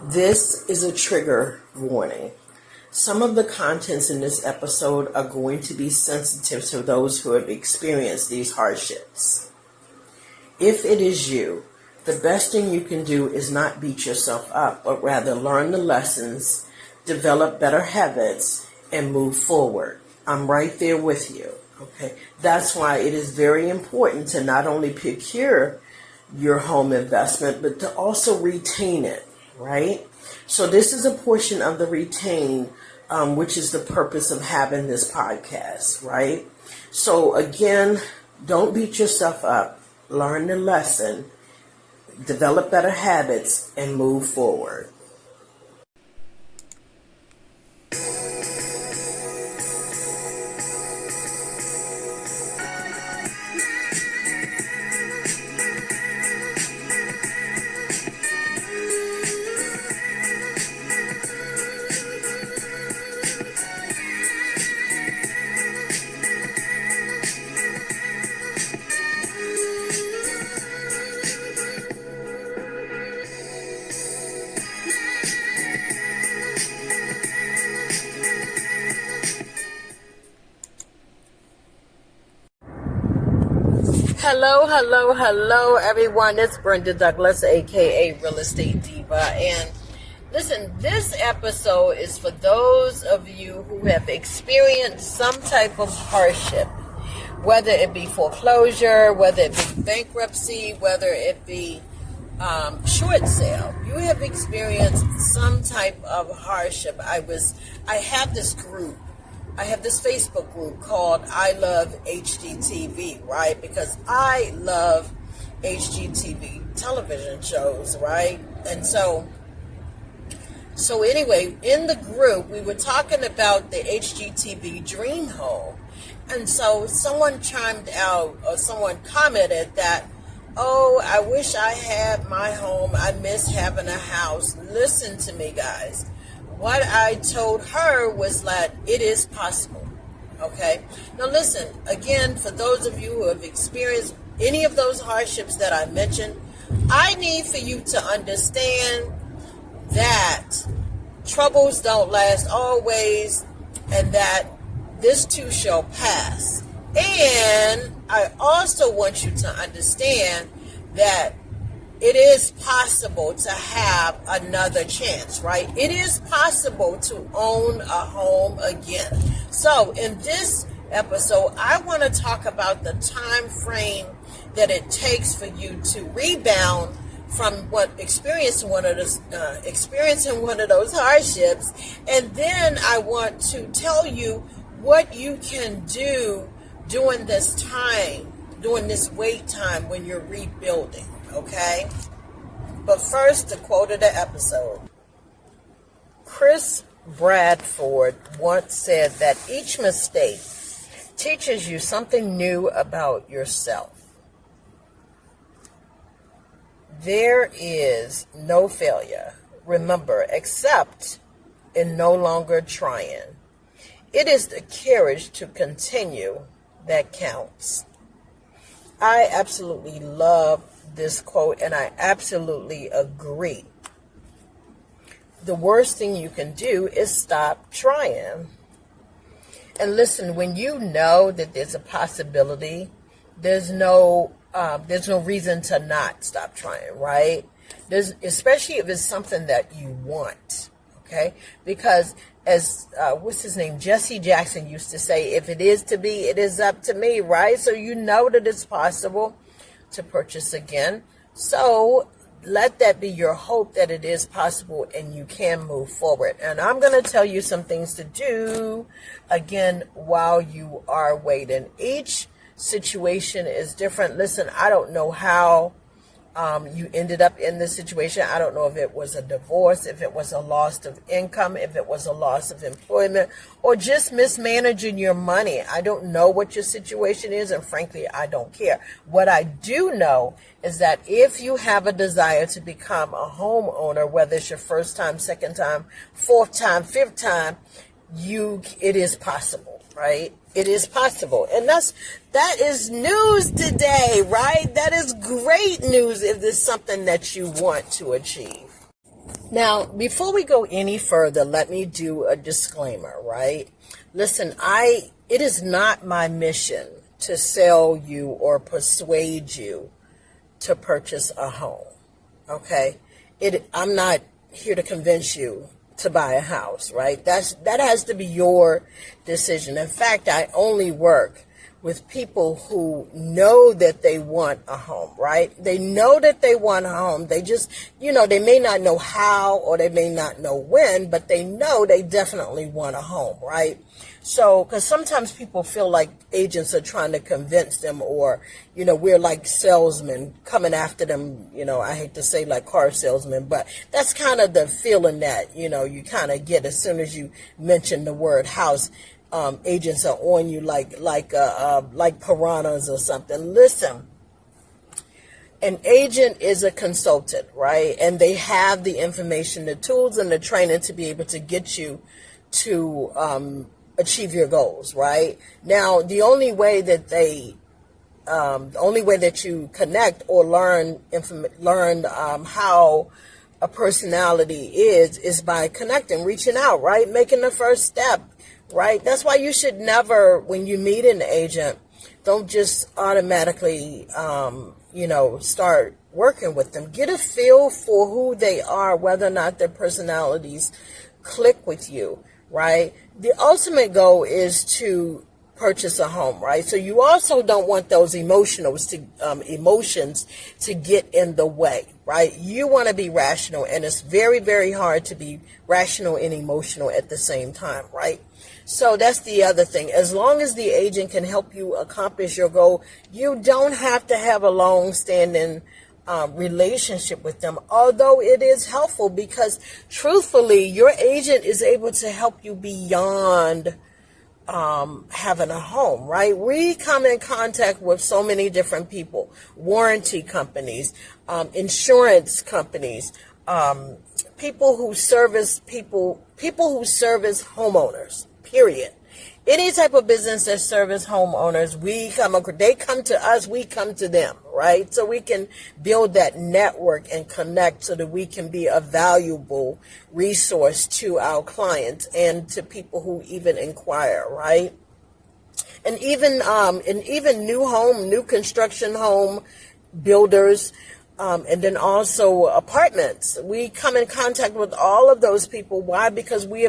This is a trigger warning. Some of the contents in this episode are going to be sensitive to those who have experienced these hardships. If it is you, the best thing you can do is not beat yourself up, but rather learn the lessons, develop better habits, and move forward. I'm right there with you. Okay, that's why it is very important to not only procure your home investment, but to also retain it, right? So this is a portion of the retain, which is the purpose of having this podcast, right? So again, don't beat yourself up. Learn the lesson, develop better habits, and move forward. Hello, everyone. It's Brenda Douglas, aka Real Estate Diva. And listen, this episode is for those of you who have experienced some type of hardship, whether it be foreclosure, whether it be bankruptcy, whether it be short sale. You have experienced some type of hardship. I have this group. I have this Facebook group called I Love HGTV, right? Because I love HGTV television shows, right? And so anyway, in the group, we were talking about the HGTV dream home. And so someone chimed out, or someone commented that, oh, I wish I had my home. I miss having a house. Listen to me, guys. What I told her was that it is possible, okay? Now listen, again, for those of you who have experienced any of those hardships that I mentioned, I need for you to understand that troubles don't last always, and that this too shall pass. And I also want you to understand that it is possible to have another chance, right? It is possible to own a home again. So in this episode, I want to talk about the time frame that it takes for you to rebound from experiencing one of those hardships. And then I want to tell you what you can do during this time, during this wait time when you're rebuilding. Okay? But first, the quote of the episode. Chris Bradford once said that each mistake teaches you something new about yourself. There is no failure, remember, except in no longer trying. It is the courage to continue that counts. I absolutely love this quote, and I absolutely agree. The worst thing you can do is stop trying. And listen, when you know that there's a possibility, there's no reason to not stop trying, right? Especially if it's something that you want, okay? Because as what's his name, Jesse Jackson used to say, if it is to be, it is up to me, right? So you know that it's possible to purchase again. So let that be your hope that it is possible and you can move forward. And I'm going to tell you some things to do again while you are waiting. Each situation is different. Listen, I don't know how you ended up in this situation. I don't know if it was a divorce, if it was a loss of income, if it was a loss of employment, or just mismanaging your money. I don't know what your situation is, and frankly, I don't care. What I do know is that if you have a desire to become a homeowner, whether it's your first time, second time, fourth time, fifth time, it is possible, right? It is possible. And that is news today, right? That is great news if there's something that you want to achieve. Now, before we go any further, let me do a disclaimer, right? Listen, it is not my mission to sell you or persuade you to purchase a home. Okay? I'm not here to convince you to buy a house, right? That has to be your decision. In fact, I only work with people who know that they want a home, right? They know that they want a home. They just, they may not know how or they may not know when, but they know they definitely want a home, right? So, because sometimes people feel like agents are trying to convince them, or, we're like salesmen coming after them, I hate to say like car salesmen, but that's kind of the feeling that, you kind of get as soon as you mention the word house. Agents are on you like piranhas or something. Listen, an agent is a consultant, right? And they have the information, the tools, and the training to be able to get you to achieve your goals, right? Now, the only way that you connect or learn how a personality is by connecting, reaching out, right? Making the first step. Right? That's why you should never, when you meet an agent, don't just automatically, start working with them. Get a feel for who they are, whether or not their personalities click with you, right? The ultimate goal is to purchase a home, right? So you also don't want those emotions to get in the way, right? You want to be rational, and it's very, very hard to be rational and emotional at the same time, right? So that's the other thing. As long as the agent can help you accomplish your goal, you don't have to have a long-standing relationship with them, although it is helpful because, truthfully, your agent is able to help you beyond having a home, right? We come in contact with so many different people, warranty companies, insurance companies, people who service homeowners, period. Any type of business that service homeowners, they come to us, we come to them, right? So we can build that network and connect so that we can be a valuable resource to our clients and to people who even inquire, right? And even new construction home builders, and then also apartments. We come in contact with all of those people. Why? Because we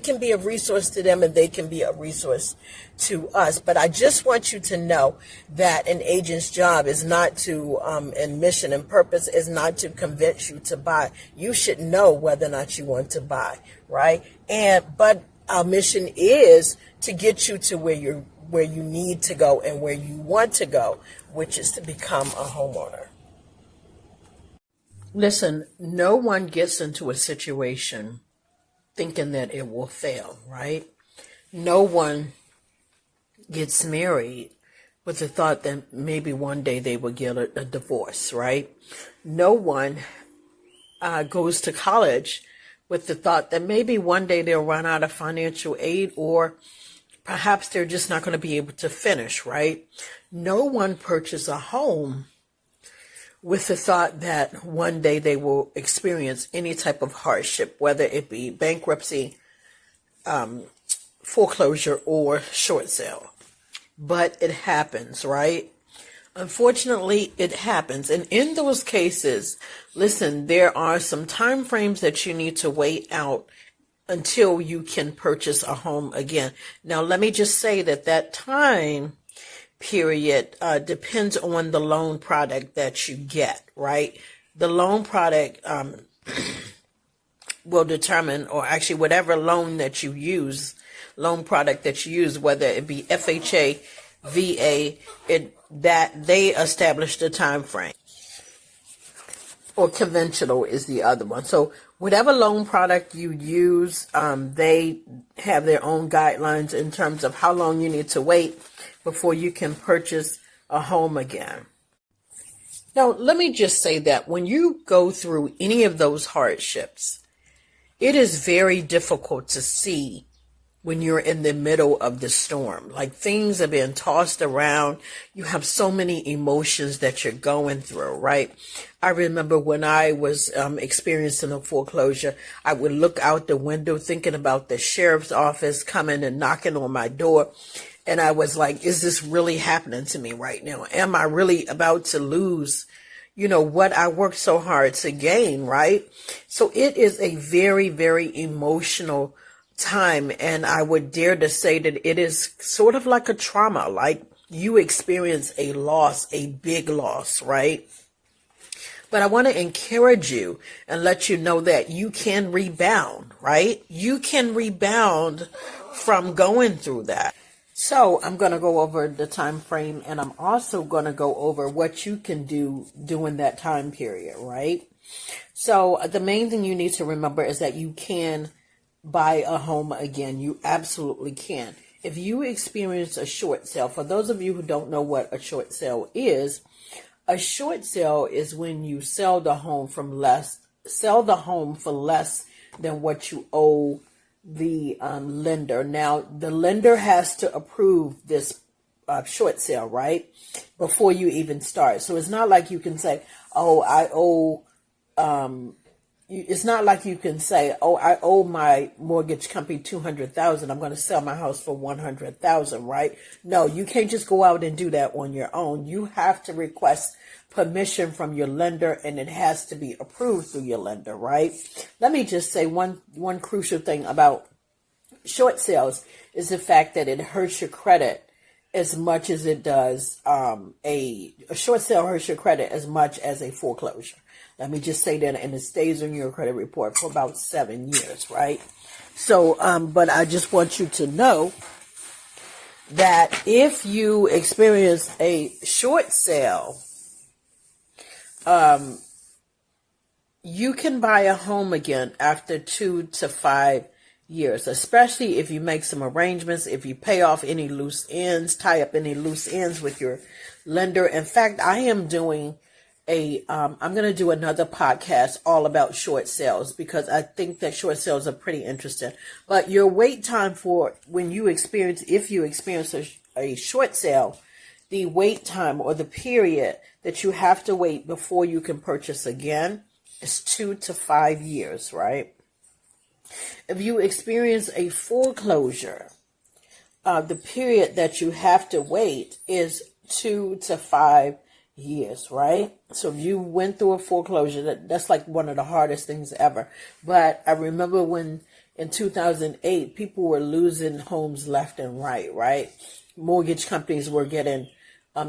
can be a resource to them and they can be a resource to us. But I just want you to know that an agent's job is not to, and mission and purpose is not to convince you to buy. You should know whether or not you want to buy, right? But our mission is to get you to where you need to go and where you want to go, which is to become a homeowner. Listen, no one gets into a situation thinking that it will fail, right? No one gets married with the thought that maybe one day they will get a divorce, right? No one goes to college with the thought that maybe one day they'll run out of financial aid, or perhaps they're just not going to be able to finish, right? No one purchases a home with the thought that one day they will experience any type of hardship, whether it be bankruptcy, foreclosure, or short sale. But it happens, right? Unfortunately, it happens. And in those cases, listen, there are some time frames that you need to wait out until you can purchase a home again. Now, let me just say that time period depends on the loan product that you get, right? The loan product will determine, or actually whatever loan product that you use, whether it be FHA, VA, that they establish the time frame. Or conventional is the other one. So whatever loan product you use, they have their own guidelines in terms of how long you need to wait before you can purchase a home again. Now, let me just say that when you go through any of those hardships, it is very difficult to see when you're in the middle of the storm. Like things are being tossed around. You have so many emotions that you're going through, right? I remember when I was experiencing a foreclosure, I would look out the window thinking about the sheriff's office coming and knocking on my door. And I was like, is this really happening to me right now? Am I really about to lose, what I worked so hard to gain, right? So it is a very, very emotional time. And I would dare to say that it is sort of like a trauma, like you experience a loss, a big loss, right? But I want to encourage you and let you know that you can rebound, right? You can rebound from going through that. So I'm going to go over the time frame, and I'm also going to go over what you can do during that time period, right? So the main thing you need to remember is that you can buy a home again. You absolutely can. If you experience a short sale, for those of you who don't know what a short sale is, a short sale is when you sell the home for less than what you owe the lender. Now, the lender has to approve this short sale, right, before you even start. So it's not like you can say, it's not like you can say, I owe my mortgage company $200,000. I'm going to sell my house for $100,000, right? No, you can't just go out and do that on your own. You have to request permission from your lender, and it has to be approved through your lender, right? Let me just say one crucial thing about short sales is the fact that it hurts your credit as much as it does a short sale hurts your credit as much as a foreclosure. Let me just say that, and it stays on your credit report for about 7 years, right? So, but I just want you to know that if you experience a short sale, you can buy a home again after 2 to 5 years, especially if you make some arrangements, if you pay off any loose ends, tie up any loose ends with your lender. In fact, I am doing I'm going to do another podcast all about short sales, because I think that short sales are pretty interesting. But your wait time for if you experience a short sale, the wait time or the period that you have to wait before you can purchase again is 2 to 5 years, right? If you experience a foreclosure, the period that you have to wait is 2 to 5 years, right? So if you went through a foreclosure, that's like one of the hardest things ever. But I remember when in 2008, people were losing homes left and right? Mortgage companies were getting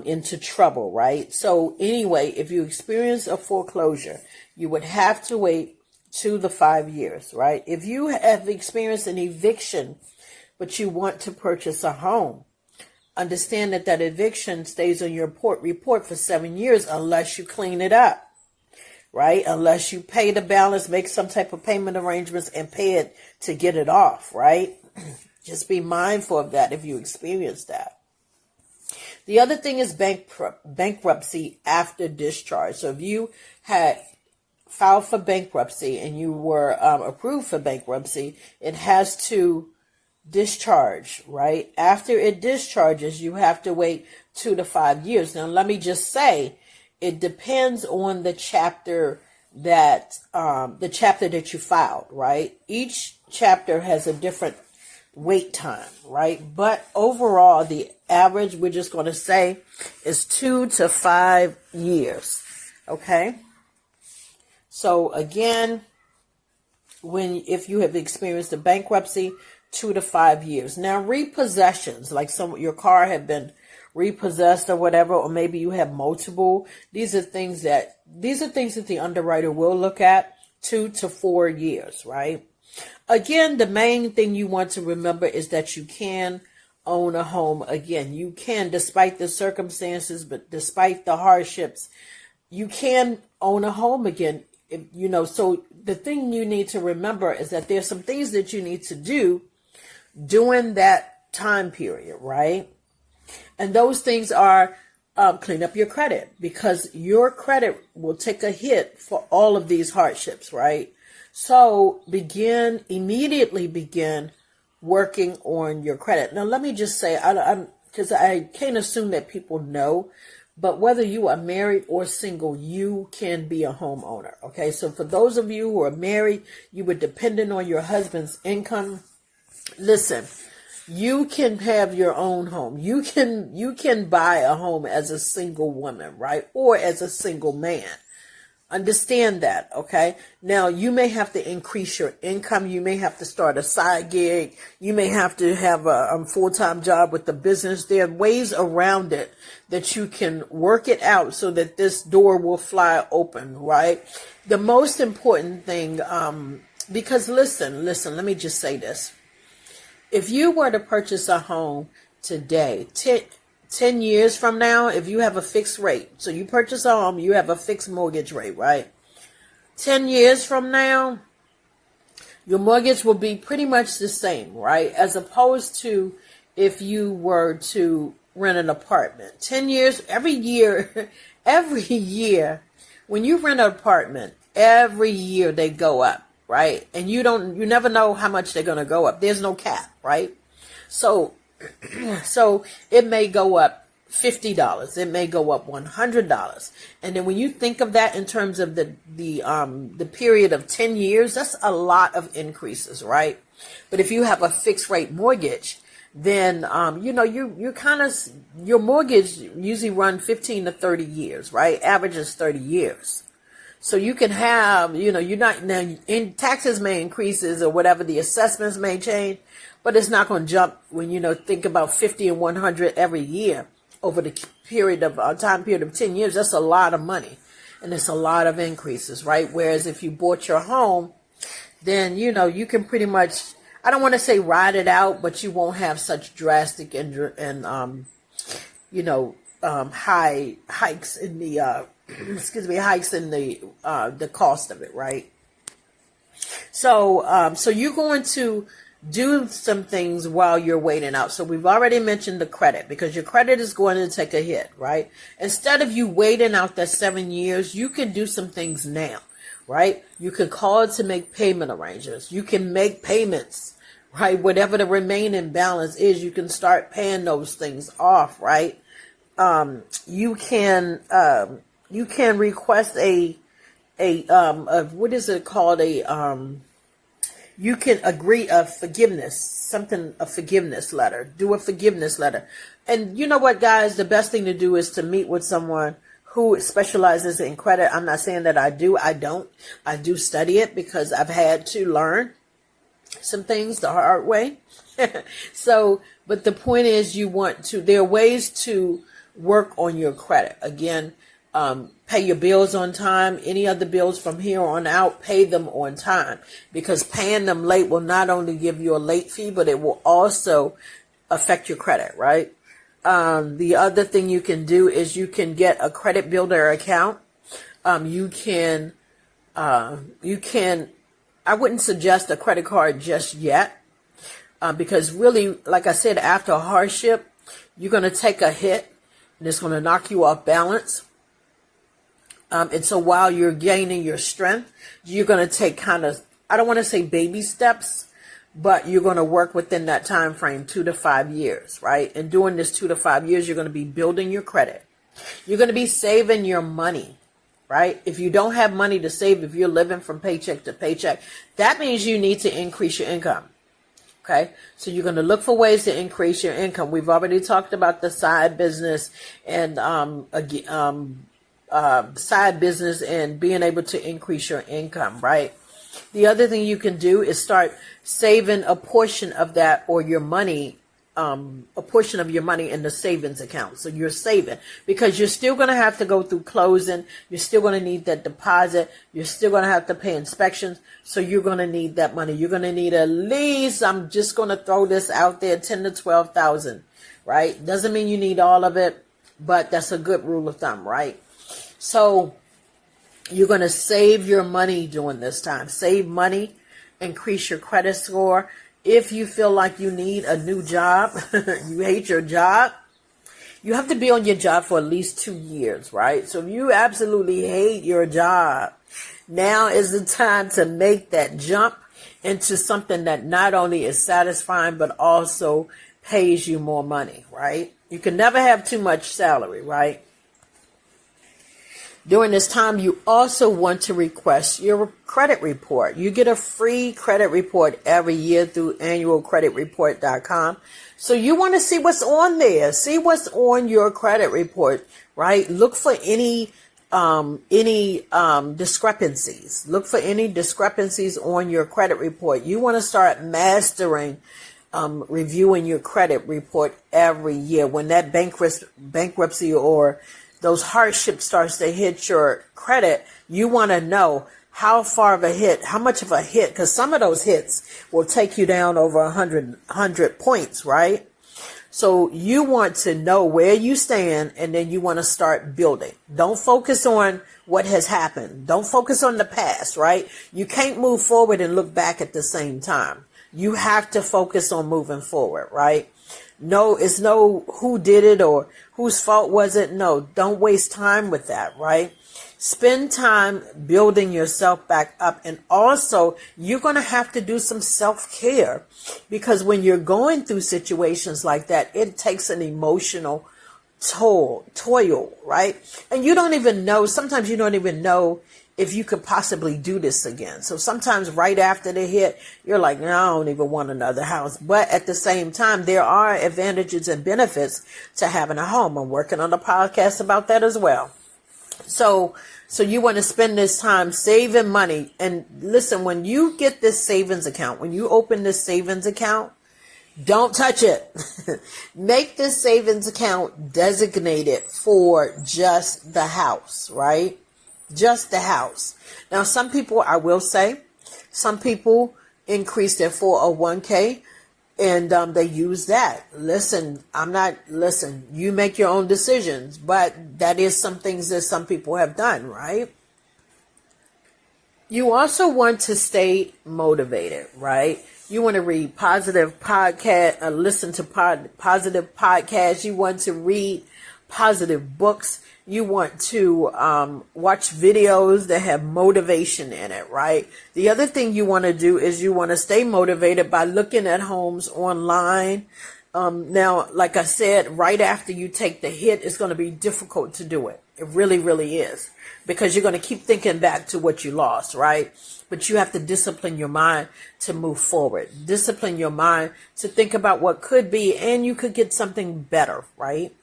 into trouble, right? So anyway, if you experience a foreclosure, you would have to wait 2 to 5 years, right? If you have experienced an eviction, but you want to purchase a home, understand that eviction stays on your report for 7 years unless you clean it up, right? Unless you pay the balance, make some type of payment arrangements, and pay it to get it off, right? Just be mindful of that if you experience that. The other thing is bankruptcy after discharge. So if you had filed for bankruptcy and you were approved for bankruptcy, it has to discharge, right? After it discharges, you have to wait 2 to 5 years. Now, let me just say, it depends on the chapter that you filed, right? Each chapter has a different wait time, right? But overall, the average, we're just going to say, is 2 to 5 years, okay? So again, if you have experienced a bankruptcy, 2 to 5 years. Now, repossessions, like your car had been repossessed or whatever, or maybe you have multiple. These are things that the underwriter will look at. 2 to 4 years, right? Again, the main thing you want to remember is that you can own a home again. You can, despite the circumstances, but despite the hardships, you can own a home again. So the thing you need to remember is that there's some things that you need to do during that time period, right? And those things are clean up your credit, because your credit will take a hit for all of these hardships, right? So immediately begin working on your credit. Now, let me just say, because I can't assume that people know, but whether you are married or single, you can be a homeowner. Okay, so for those of you who are married, you were dependent on your husband's income. Listen, you can have your own home. You can buy a home as a single woman, right? Or as a single man. Understand that, okay? Now, you may have to increase your income. You may have to start a side gig. You may have to have a full-time job with the business. There are ways around it that you can work it out so that this door will fly open, right? The most important thing, because listen, let me just say this. If you were to purchase a home today, 10 years from now, if you have a fixed rate, so you purchase a home, you have a fixed mortgage rate, right? 10 years from now, your mortgage will be pretty much the same, right? As opposed to if you were to rent an apartment. 10 years, every year, when you rent an apartment, every year they go up, right? And you never know how much they're going to go up. There's no cap, right? So it may go up $50. It may go up $100. And then when you think of that in terms of the period of 10 years, that's a lot of increases, right? But if you have a fixed rate mortgage, then, your mortgage usually run 15 to 30 years, right? Average is 30 years. So you can have, you're not, now in taxes may increases or whatever, the assessments may change, but it's not going to jump when, think about 50 and 100 every year over the time period of 10 years. That's a lot of money. And it's a lot of increases, right? Whereas if you bought your home, then, you can pretty much, I don't want to say ride it out, but you won't have such drastic and high hikes in the, hikes in the cost of it, right? So you're going to do some things while you're waiting out. So we've already mentioned the credit, because your credit is going to take a hit, right? Instead of you waiting out that 7 years, you can do some things now, right? You can call to make payment arrangements. You can make payments, right? Whatever the remaining balance is, you can start paying those things off, right? You can request what is it called? You can agree a forgiveness letter. Do a forgiveness letter. And you know what, guys? The best thing to do is to meet with someone who specializes in credit. I'm not saying that I do. I don't. I do study it because I've had to learn some things the hard way. But the point is, there are ways to work on your credit. Again, pay your bills on time. Any other bills from here on out, pay them on time, because paying them late will not only give you a late fee, but it will also affect your credit, right? The other thing you can do is you can get a credit builder account. You can, I wouldn't suggest a credit card just yet, because really, like I said, after a hardship, you're going to take a hit and it's going to knock you off balance. And so while you're gaining your strength, you're going to take I don't want to say baby steps, but you're going to work within that time frame, 2 to 5 years, right? And during this 2 to 5 years, you're going to be building your credit. You're going to be saving your money, right? If you don't have money to save, if you're living from paycheck to paycheck, that means you need to increase your income. Okay, so you're going to look for ways to increase your income. We've already talked about the side business and side business and being able to increase your income, right? The other thing you can do is start saving a portion of that, or your money, a portion of your money in the savings account. So you're saving, because you're still going to have to go through closing. You're still going to need that deposit. You're still going to have to pay inspections. So you're going to need that money. You're going to need at least, I'm just going to throw this out there, 10 to 12,000, right? Doesn't mean you need all of it, but that's a good rule of thumb, right? So you're going to save your money during this time. Save money, increase your credit score. If you feel like you need a new job, you hate your job, you have to be on your job for at least 2 years, right? So if you absolutely hate your job, now is the time to make that jump into something that not only is satisfying, but also pays you more money, right? You can never have too much salary, right? During this time, you also want to request your credit report. You get a free credit report every year through annualcreditreport.com. So you want to see what's on there. See what's on your credit report, right? Look for any discrepancies. Look for any discrepancies on your credit report. You want to start mastering reviewing your credit report every year. When that bankruptcy or those hardships starts to hit your credit, you want to know how far of a hit, how much of a hit, because some of those hits will take you down over 100 points, right? So you want to know where you stand, and then you want to start building. Don't focus on what has happened. Don't focus on the past, right? You can't move forward and look back at the same time. You have to focus on moving forward, right? No, it's no who did it or whose fault was it. No, don't waste time with that, right? Spend time building yourself back up. And also, you're going to have to do some self-care, because when you're going through situations like that, it takes an emotional toil, right? And you don't even know, sometimes you don't even know if you could possibly do this again. So sometimes right after the hit, you're like, no, I don't even want another house. But at the same time, there are advantages and benefits to having a home. I'm working on a podcast about that as well. So you want to spend this time saving money. And listen, when you get this savings account, when you open this savings account, don't touch it. Make this savings account designated for just the house, right? Just the house. Now, some people, I will say, some people increase their 401k and they use that. Listen, you make your own decisions, but that is some things that some people have done, right? You also want to stay motivated, right? You want to read positive podcast, listen to positive podcasts. You want to read positive books. You want to watch videos that have motivation in it, right? The other thing you want to do is you want to stay motivated by looking at homes online. Now, like I said, right after you take the hit, it's going to be difficult to do it. It really, really is, because you're going to keep thinking back to what you lost, right? But you have to discipline your mind to move forward. Discipline your mind to think about what could be, and you could get something better, right?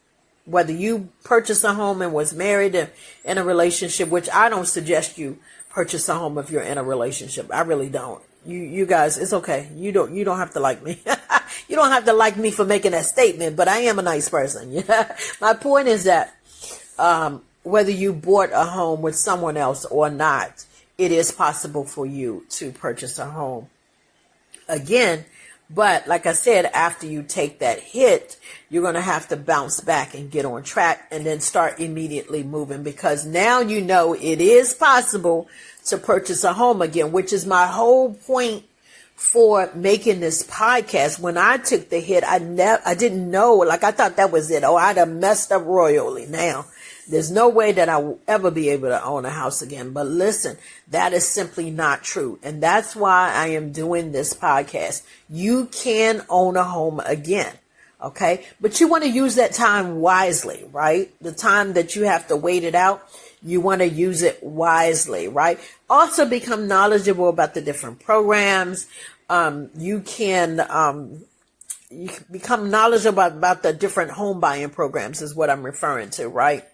Whether you purchase a home and was married in a relationship, which I don't suggest you purchase a home if you're in a relationship. I really don't. You guys, it's okay. You don't have to like me. You don't have to like me for making that statement, but I am a nice person. Yeah. My point is that whether you bought a home with someone else or not, it is possible for you to purchase a home again. But like I said, after you take that hit, you're going to have to bounce back and get on track and then start immediately moving, because now you know it is possible to purchase a home again, which is my whole point for making this podcast. When I took the hit, I didn't know, like I thought that was it. Oh, I'd have messed up royally. Now, there's no way that I will ever be able to own a house again. But listen, that is simply not true. And that's why I am doing this podcast. You can own a home again. Okay. But you want to use that time wisely, right? The time that you have to wait it out, you want to use it wisely, right? Also become knowledgeable about the different programs. You can become knowledgeable about the different home buying programs is what I'm referring to, right?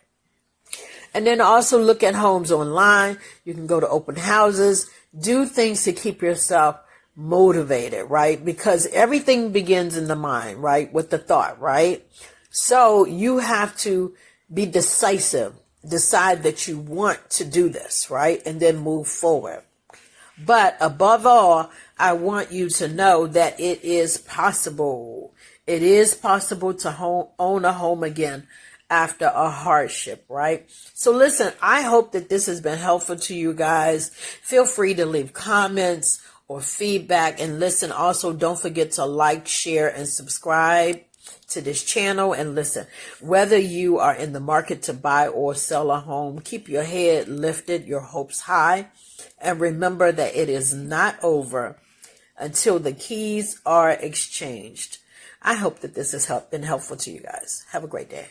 And then also look at homes online. You can go to open houses, do things to keep yourself motivated, right? Because everything begins in the mind, right? With the thought, right? So you have to be decisive, decide that you want to do this, right? And then move forward. But above all, I want you to know that it is possible. It is possible to own a home again after a hardship, right? So listen, I hope that this has been helpful to you guys. Feel free to leave comments or feedback. And listen, also don't forget to like, share, and subscribe to this channel. And listen, whether you are in the market to buy or sell a home, keep your head lifted, your hopes high, and remember that it is not over until the keys are exchanged. I hope that this has been helpful to you guys. Have a great day.